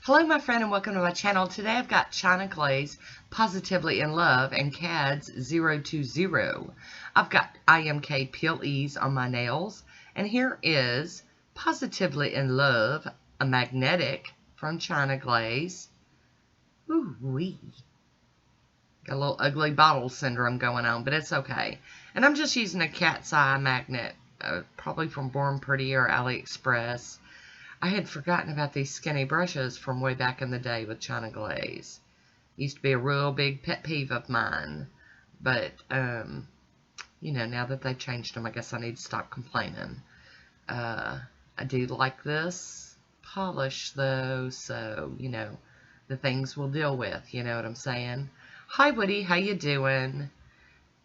Hello my friend and welcome to my channel. Today I've got China Glaze, Positively in Love, and KADS 020. I've got IMK Peeleze on my nails, and here is Positively in Love, a magnetic from China Glaze. Ooh-wee. Got a little ugly bottle syndrome going on, but it's okay. And I'm just using a cat's eye magnet, probably from Born Pretty or AliExpress. I had forgotten about these skinny brushes from way back in the day with China Glaze. Used to be a real big pet peeve of mine. But, you know, now that they've changed them, I guess I need to stop complaining. I do like this polish, though, so, you know, the things we'll deal with, you know what I'm saying? Hi, Woody, how you doing?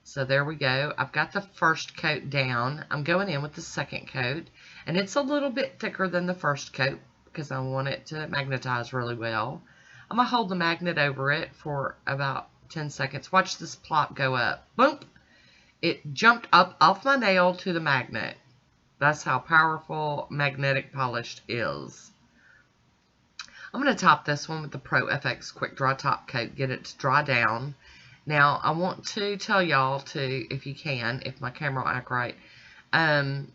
So there we go. I've got the first coat down. I'm going in with the second coat. And it's a little bit thicker than the first coat because I want it to magnetize really well. I'm going to hold the magnet over it for about 10 seconds. Watch this plop go up. Boom! It jumped up off my nail to the magnet. That's how powerful magnetic polish is. I'm going to top this one with the Pro FX Quick Dry Top Coat. Get it to dry down. Now, I want to tell y'all to, if you can, if my camera will act right, on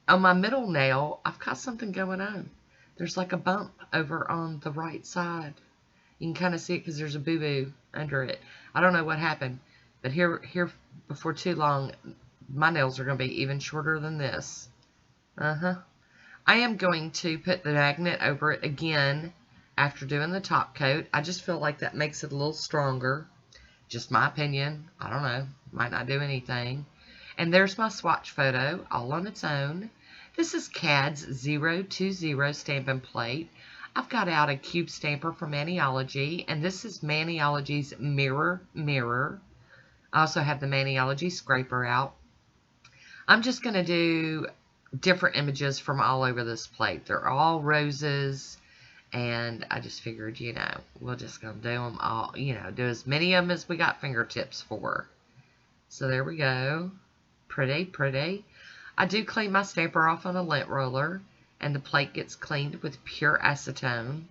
my middle nail, I've got something going on. There's like a bump over on the right side. You can kind of see it because there's a boo-boo under it. I don't know what happened, but here before too long, my nails are going to be even shorter than this. I am going to put the magnet over it again after doing the top coat. I just feel like that makes it a little stronger. Just my opinion. I don't know. Might not do anything. And there's my swatch photo, all on its own. This is KADS 020 stamping plate. I've got out a cube stamper from Maniology, and this is Maniology's Mirror. I also have the Maniology scraper out. I'm just going to do different images from all over this plate. They're all roses. And I just figured, you know, we're just going to do them all, you know, do as many of them as we got fingertips for. So there we go. Pretty, pretty. I do clean my stamper off on a lint roller, and the plate gets cleaned with pure acetone.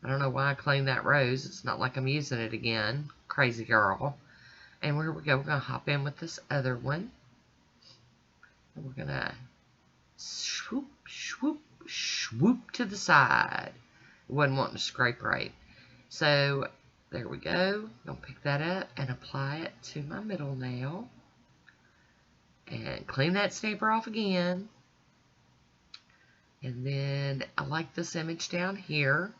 I don't know why I cleaned that rose. It's not like I'm using it again. Crazy girl. And here we go. We're going to hop in with this other one. And we're going to swoop, swoop, swoop to the side. Wasn't wanting to scrape right. So there we go. Gonna pick that up and apply it to my middle nail. And clean that stamper off again. And then I like this image down here.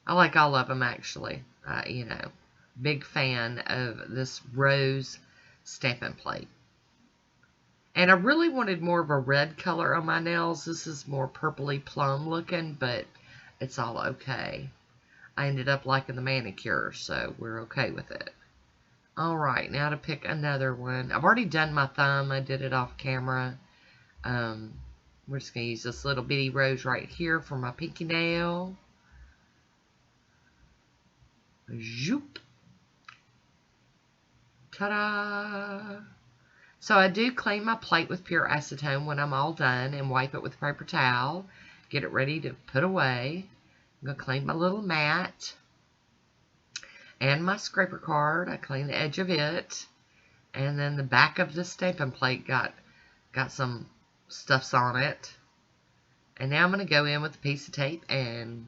I like all of them actually. You know, big fan of this rose stamping plate. And I really wanted more of a red color on my nails. This is more purpley plum looking, but it's all okay. I ended up liking the manicure, so we're okay with it. Alright, now to pick another one. I've already done my thumb. I did it off camera. We're just going to use this little bitty rose right here for my pinky nail. Zoop. Ta-da! So I do clean my plate with pure acetone when I'm all done and wipe it with a paper towel. Get it ready to put away. I'm going to clean my little mat. And my scraper card. I clean the edge of it. And then the back of the stamping plate got some stuffs on it. And now I'm going to go in with a piece of tape and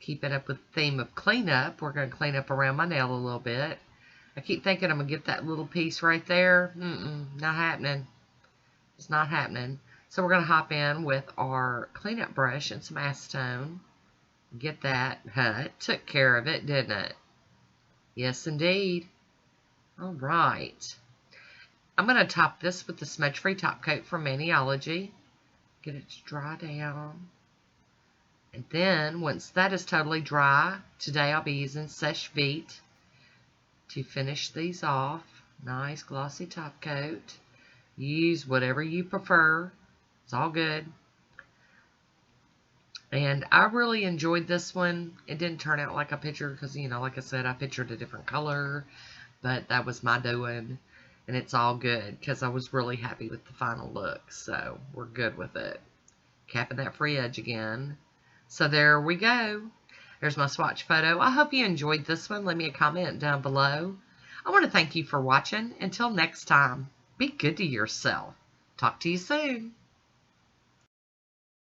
keep it up with the theme of cleanup. We're going to clean up around my nail a little bit. I keep thinking I'm going to get that little piece right there. Not happening. It's not happening. So we're going to hop in with our cleanup brush and some acetone. Get that. It took care of it, didn't it? Yes, indeed. All right. I'm going to top this with the smudge-free top coat from Maniology. Get it to dry down. And then, once that is totally dry, today I'll be using Seche Vite to finish these off. Nice glossy top coat. Use whatever you prefer. It's all good. And I really enjoyed this one. It didn't turn out like I pictured because, you know, like I said, I pictured a different color. But that was my doing. And it's all good because I was really happy with the final look. So we're good with it. Capping that free edge again. So there we go. There's my swatch photo. I hope you enjoyed this one. Leave me a comment down below. I want to thank you for watching. Until next time, be good to yourself. Talk to you soon.